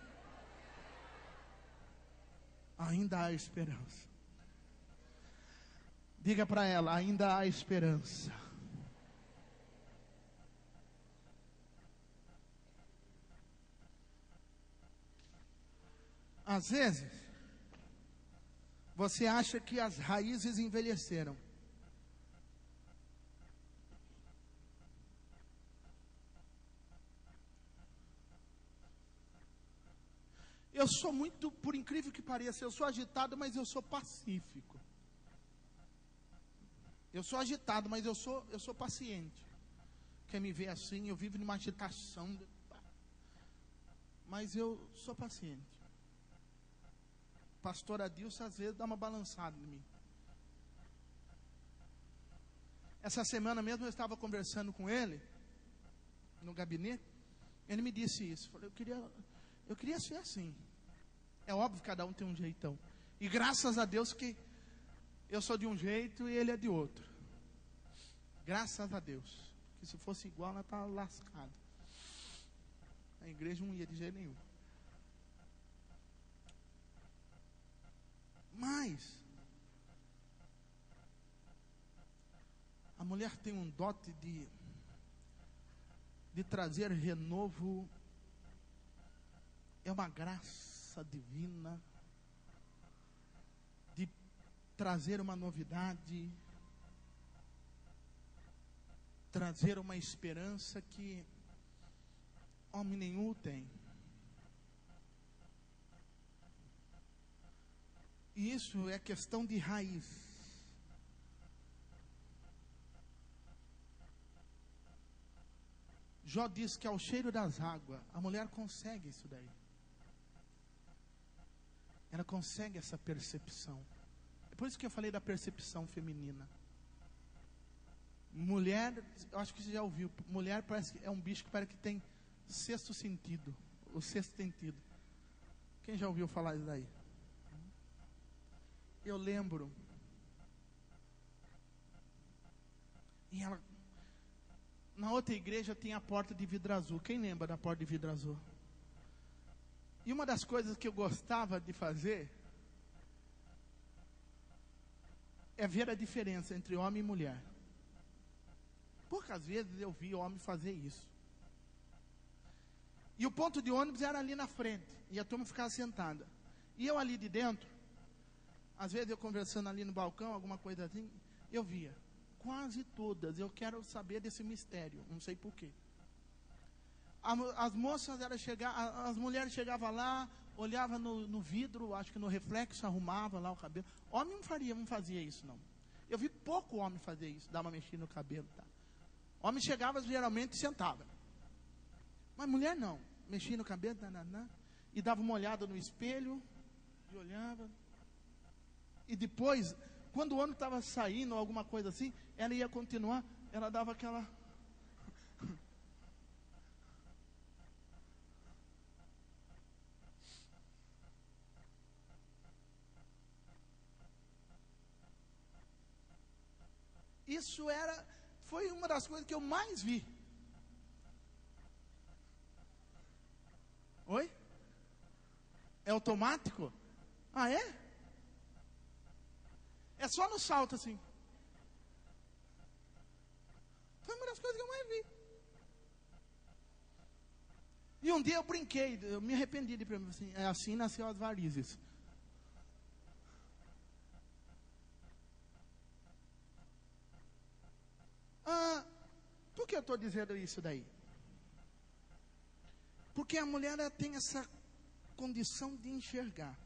Ainda há esperança. Diga para ela, ainda há esperança. Às vezes, você acha que as raízes envelheceram. Eu sou muito, por incrível que pareça, eu sou agitado, mas eu sou pacífico. Eu sou agitado, mas eu sou paciente. Quer me ver assim, eu vivo numa agitação. Mas eu sou paciente. Pastor Adilson às vezes dá uma balançada em mim. Essa semana mesmo eu estava conversando com ele, no gabinete. Ele me disse isso. Falei, eu queria ser assim. É óbvio que cada um tem um jeitão. E graças a Deus que eu sou de um jeito e ele é de outro. Graças a Deus. Que se fosse igual, ela estava lascada. A igreja não ia de jeito nenhum. Mas a mulher tem um dote de trazer renovo. É uma graça divina de trazer uma novidade, trazer uma esperança que homem nenhum tem. E isso é questão de raiz. Jó diz que ao cheiro das águas, a mulher consegue isso daí. Ela consegue essa percepção. É por isso que eu falei da percepção feminina. Mulher, eu acho que você já ouviu, mulher parece que é um bicho que parece que tem sexto sentido. O sexto sentido. Quem já ouviu falar isso daí? Eu lembro. E ela, na outra igreja tinha a porta de vidro azul. Quem lembra da porta de vidro azul? E uma das coisas que eu gostava de fazer é ver a diferença entre homem e mulher. Poucas vezes eu vi homem fazer isso. E o ponto de ônibus era ali na frente, e a turma ficava sentada. E eu ali de dentro, às vezes eu conversando ali no balcão, alguma coisa assim, eu via. Quase todas, eu quero saber desse mistério, não sei porquê. As moças, as mulheres chegavam lá, olhavam no vidro, acho que no reflexo, arrumava lá o cabelo. Homem não fazia isso não. Eu vi pouco homem fazer isso, dar uma mexida no cabelo. Tá? Homem chegava geralmente e sentava. Mas mulher não, mexia no cabelo, e dava uma olhada no espelho, e olhava. E depois, quando o homem estava saindo, alguma coisa assim, ela ia continuar, ela dava aquela... Isso foi uma das coisas que eu mais vi. Oi? É automático? Ah, é? É só no salto assim. Foi uma das coisas que eu mais vi. E um dia eu brinquei, eu me arrependi de mim assim, assim nasceu as varizes. Por que eu estou dizendo isso daí? Porque a mulher ela tem essa condição de enxergar,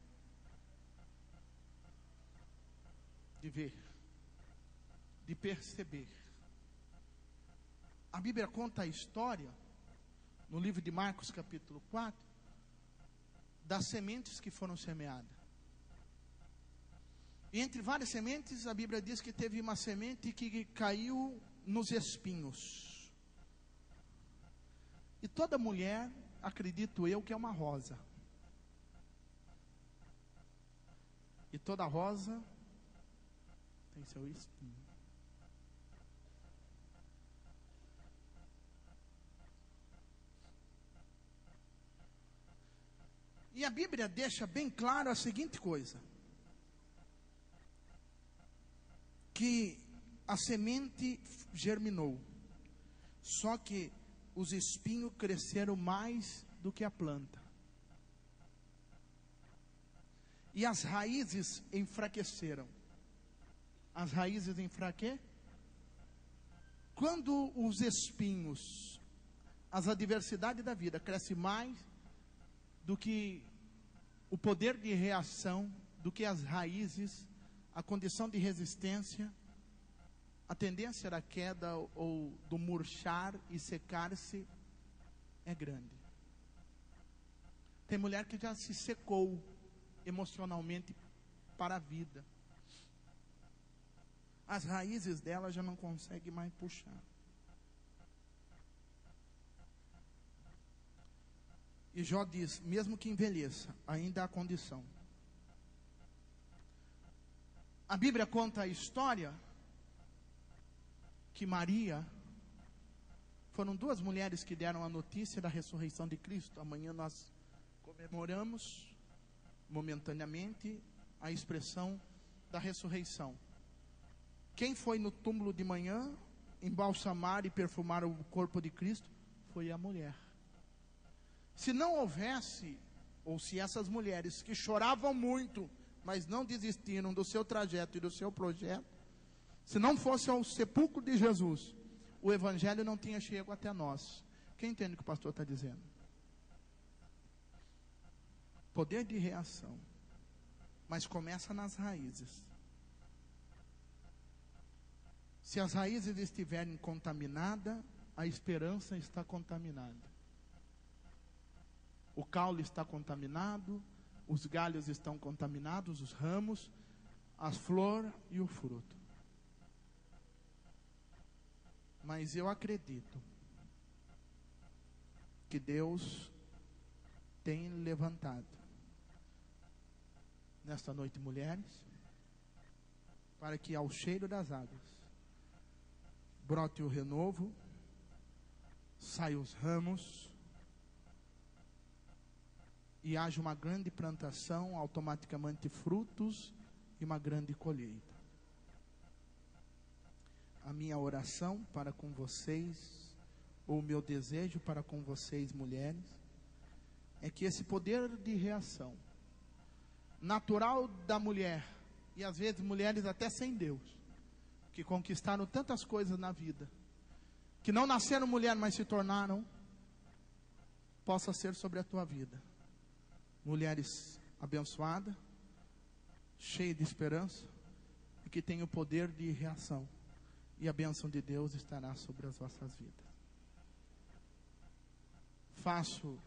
de ver, de perceber. A Bíblia conta a história, no livro de Marcos capítulo 4, das sementes que foram semeadas. E entre várias sementes, a Bíblia diz que teve uma semente que caiu nos espinhos. E toda mulher, acredito eu, que é uma rosa. E toda rosa tem seu espinho. E a Bíblia deixa bem claro a seguinte coisa: que a semente germinou, só que os espinhos cresceram mais do que a planta. E as raízes enfraqueceram. As raízes enfraqueceram. Quando os espinhos, as adversidades da vida crescem mais do que o poder de reação, do que as raízes, a condição de resistência, a tendência da queda ou do murchar e secar-se é grande. Tem mulher que já se secou emocionalmente para a vida. As raízes dela já não conseguem mais puxar. E Jó diz, mesmo que envelheça, ainda há condição. A Bíblia conta a história que Maria, foram duas mulheres que deram a notícia da ressurreição de Cristo. Amanhã nós comemoramos momentaneamente a expressão da ressurreição. Quem foi no túmulo de manhã embalsamar e perfumar o corpo de Cristo foi a mulher. Se não houvesse, ou se essas mulheres que choravam muito, mas não desistiram do seu trajeto e do seu projeto, se não fosse ao sepulcro de Jesus, o evangelho não tinha chegado até nós. Quem entende o que o pastor está dizendo? Poder de reação, mas começa nas raízes. Se as raízes estiverem contaminadas, a esperança está contaminada. O caule está contaminado, os galhos estão contaminados, os ramos, as flores e o fruto. Mas eu acredito que Deus tem levantado nesta noite mulheres, para que ao cheiro das águas brote o renovo, saia os ramos e haja uma grande plantação, automaticamente frutos e uma grande colheita. a minha oração para com vocês, ou o meu desejo para com vocês, mulheres, é que esse poder de reação natural da mulher, e às vezes mulheres até sem Deus, que conquistaram tantas coisas na vida, que não nasceram mulher, mas se tornaram, possa ser sobre a tua vida. Mulheres abençoadas, cheias de esperança, e que tenham o poder de reação, e a bênção de Deus estará sobre as vossas vidas. Faço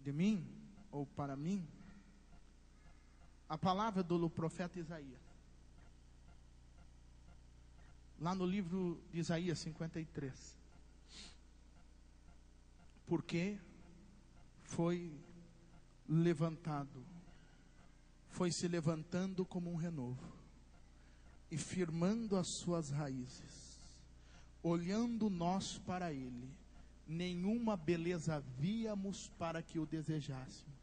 de mim, ou para mim, a palavra do profeta Isaías. Lá no livro de Isaías 53. Porque foi levantado, foi se levantando como um renovo, e firmando as suas raízes, olhando nós para ele, nenhuma beleza víamos para que o desejássemos,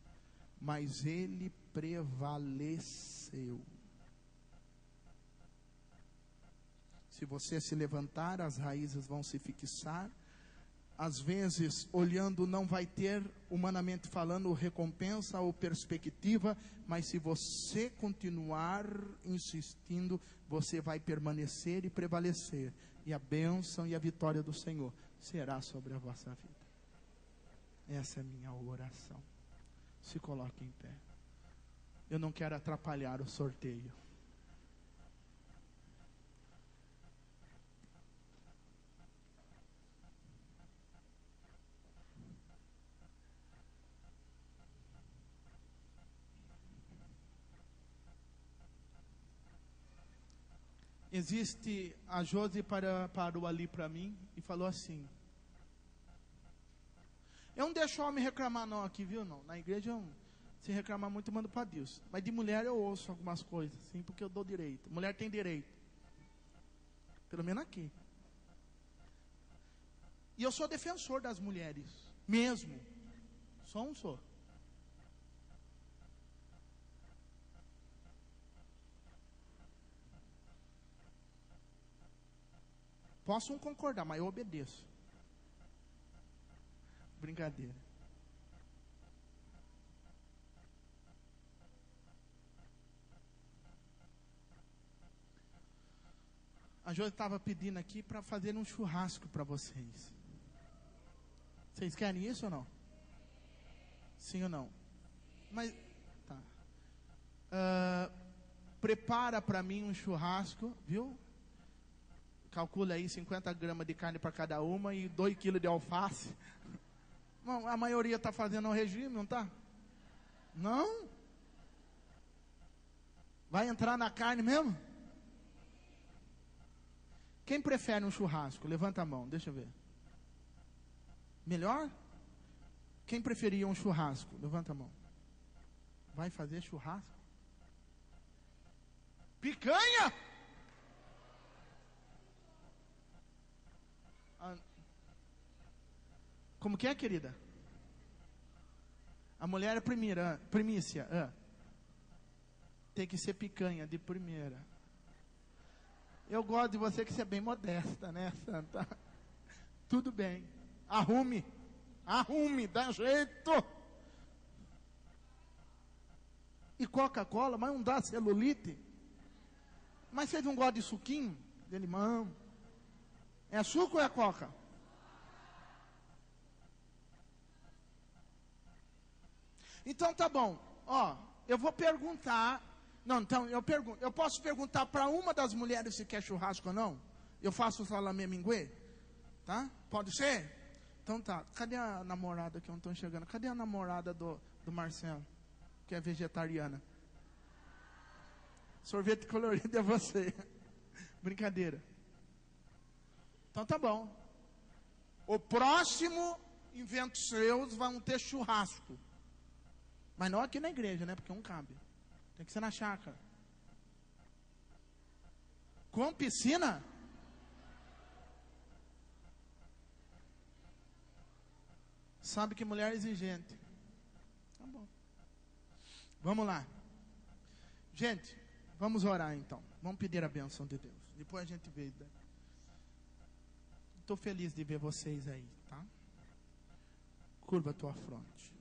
mas ele prevaleceu. Se você se levantar, as raízes vão se fixar. Às vezes, olhando, não vai ter, humanamente falando, recompensa ou perspectiva, mas se você continuar insistindo, você vai permanecer e prevalecer, e a bênção e a vitória do Senhor será sobre a vossa vida. Essa é a minha oração. Se coloque em pé. Eu não quero atrapalhar o sorteio. Existe, a Josi parou ali para mim e falou assim: eu não deixo homem reclamar não aqui, viu? Não. Na igreja, se reclamar muito, eu mando para Deus. Mas de mulher eu ouço algumas coisas, sim, porque eu dou direito. Mulher tem direito. Pelo menos aqui. E eu sou defensor das mulheres, mesmo. Sou. Posso não concordar, mas eu obedeço. Brincadeira. A Jô estava pedindo aqui para fazer um churrasco para vocês. Vocês querem isso ou não? Sim ou não? Mas, tá. Prepara para mim um churrasco, viu? Calcula aí 50 gramas de carne para cada uma e 2 quilos de alface. Não, a maioria está fazendo um regime, não está? Não? Vai entrar na carne mesmo? Quem prefere um churrasco? Levanta a mão, deixa eu ver. Melhor? Quem preferia um churrasco? Levanta a mão. Vai fazer churrasco? Picanha? Como que é, querida? A mulher é primícia. Tem que ser picanha de primeira. Eu gosto de você que você é bem modesta, né, Santa? Tudo bem. Arrume, dá jeito. E Coca-Cola, mas não dá celulite? Mas vocês não gostam de suquinho? De limão? É suco ou é Coca? Então tá bom. Ó, eu vou perguntar. Não, então eu pergunto. Eu posso perguntar para uma das mulheres se quer churrasco ou não? Eu faço o salamé minguê? Tá? Pode ser? Então tá. Cadê a namorada que eu não estou enxergando? Cadê a namorada do Marcelo? Que é vegetariana. Sorvete colorido é você. Brincadeira. Então tá bom. O próximo eventos seus vão ter churrasco. Mas não aqui na igreja, né? Porque não cabe. Tem que ser na chácara. Com piscina? Sabe que mulher é exigente. Tá bom. Vamos lá. Gente, vamos orar então. Vamos pedir a bênção de Deus. Depois a gente vê. Estou feliz de ver vocês aí, tá? Curva a tua fronte.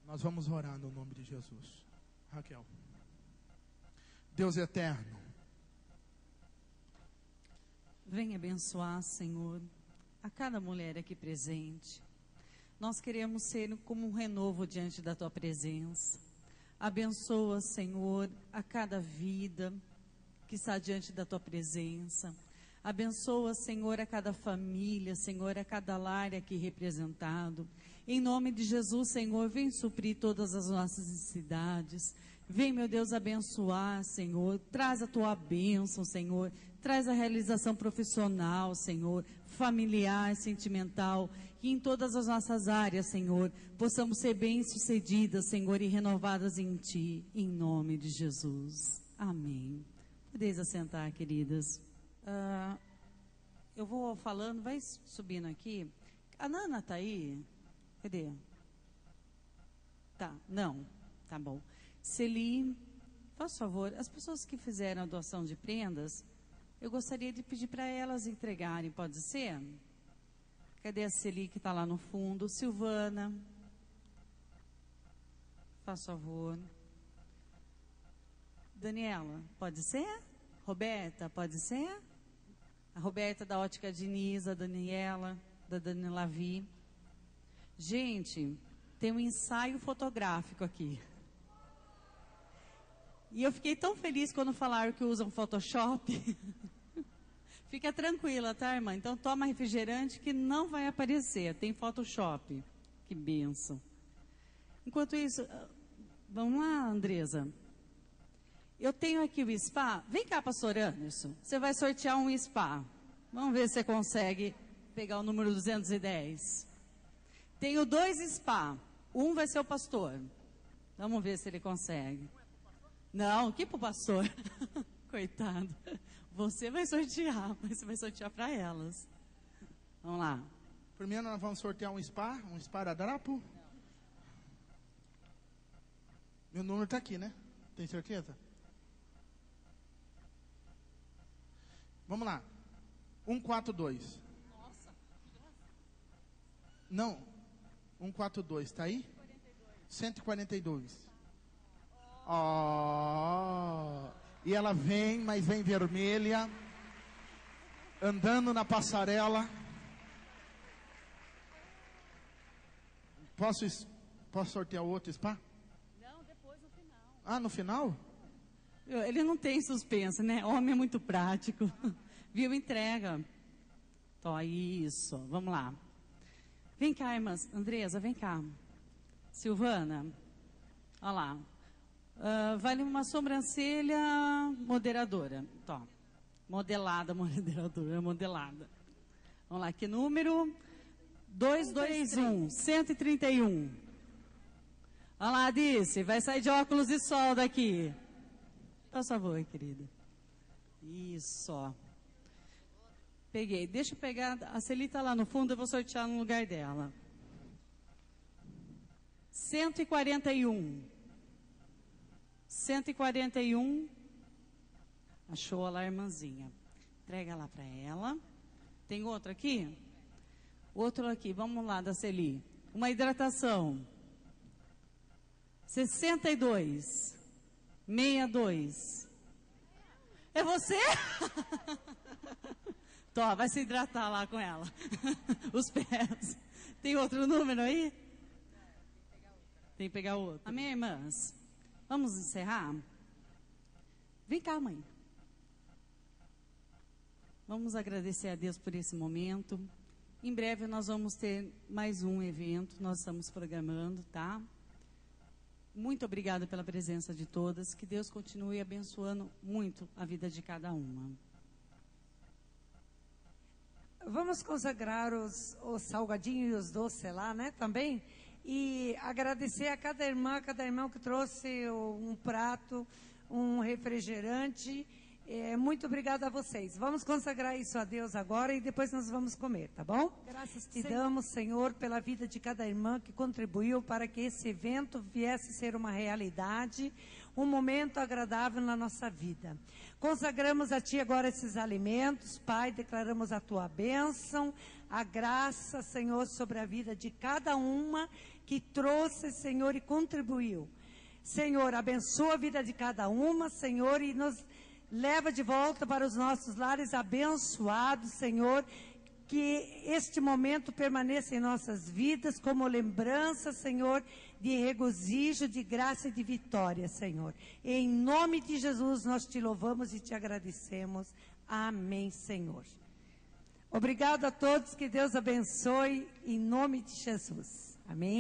Nós vamos orar no nome de Jesus. Raquel. Deus eterno. Venha abençoar, Senhor, a cada mulher aqui presente. Nós queremos ser como um renovo diante da Tua presença. Abençoa, Senhor, a cada vida que está diante da Tua presença. Abençoa, Senhor, a cada família, Senhor, a cada lar aqui representado. Em nome de Jesus, Senhor, vem suprir todas as nossas necessidades. Vem, meu Deus, abençoar, Senhor. Traz a Tua bênção, Senhor. Traz a realização profissional, Senhor, familiar, sentimental, que em todas as nossas áreas, Senhor, possamos ser bem-sucedidas, Senhor, e renovadas em Ti, em nome de Jesus. Amém. Podeis assentar, queridas. Eu vou falando, vai subindo aqui. A Nana está aí? Cadê? Tá, não, tá bom. Celi, faz favor, as pessoas que fizeram a doação de prendas, eu gostaria de pedir para elas entregarem, pode ser? Cadê a Celi que está lá no fundo? Silvana, faz favor. Daniela, pode ser? Roberta, pode ser? A Roberta da Ótica Diniz, a Daniela, da Dani Lavi. Gente, tem um ensaio fotográfico aqui. E eu fiquei tão feliz quando falaram que usam Photoshop. Fica tranquila, tá, irmã? Então toma refrigerante que não vai aparecer. Tem Photoshop. Que bênção. Enquanto isso, vamos lá, Andresa. Eu tenho aqui o spa. Vem cá, pastor Anderson. Você vai sortear um spa. Vamos ver se você consegue pegar o número 210. Tenho 2 spa. Um vai ser o pastor. Vamos ver se ele consegue. Não, que pro pastor? Coitado. Você vai sortear, mas você vai sortear para elas. Vamos lá. Primeiro nós vamos sortear um esparadrapo. Meu número está aqui, né? Tem certeza? Vamos lá. 142. Nossa. Não. 142, está aí? 142. Oh, e ela vem, mas vem vermelha, andando na passarela. Posso sortear outro spa? Não, depois no final. Ah, no final? Ele não tem suspense, né? Homem é muito prático. Viu? Entrega. Tó, isso. Vamos lá. Vem cá, irmãs. Andresa, vem cá. Silvana. Olha lá. Vale uma sobrancelha moderadora. Tó. Modelada. Vamos lá, que número? 221, 131. Olha lá, Adice, vai sair de óculos de sol daqui. Por favor, querida. Isso, ó. Peguei. Deixa eu pegar, a Celi está lá no fundo, eu vou sortear no lugar dela. 141. 141. Achou lá a irmãzinha. Entrega lá para ela. Tem outro aqui? Outro aqui, vamos lá, da Celi. Uma hidratação. 62. 62. É você? Tó, vai se hidratar lá com ela. Os pés. Tem outro número aí? Tem que pegar outro. Amém, irmãs? Vamos encerrar? Vem cá, mãe. Vamos agradecer a Deus por esse momento. Em breve nós vamos ter mais um evento, nós estamos programando, tá? Muito obrigada pela presença de todas. Que Deus continue abençoando muito a vida de cada uma. Vamos consagrar os salgadinhos e os doces lá, né, também? E agradecer a cada irmã que trouxe um prato, um refrigerante. Muito obrigada a vocês. Vamos consagrar isso a Deus agora e depois nós vamos comer, tá bom? Graças te damos, Senhor, pela vida de cada irmã que contribuiu para que esse evento viesse ser uma realidade, um momento agradável na nossa vida. Consagramos a Ti agora esses alimentos, Pai, declaramos a Tua bênção, a graça, Senhor, sobre a vida de cada uma que trouxe, Senhor, e contribuiu. Senhor, abençoa a vida de cada uma, Senhor, e nos leva de volta para os nossos lares abençoados, Senhor, que este momento permaneça em nossas vidas como lembrança, Senhor, de regozijo, de graça e de vitória, Senhor. Em nome de Jesus nós Te louvamos e Te agradecemos. Amém, Senhor. Obrigado a todos, que Deus abençoe, em nome de Jesus. Amém.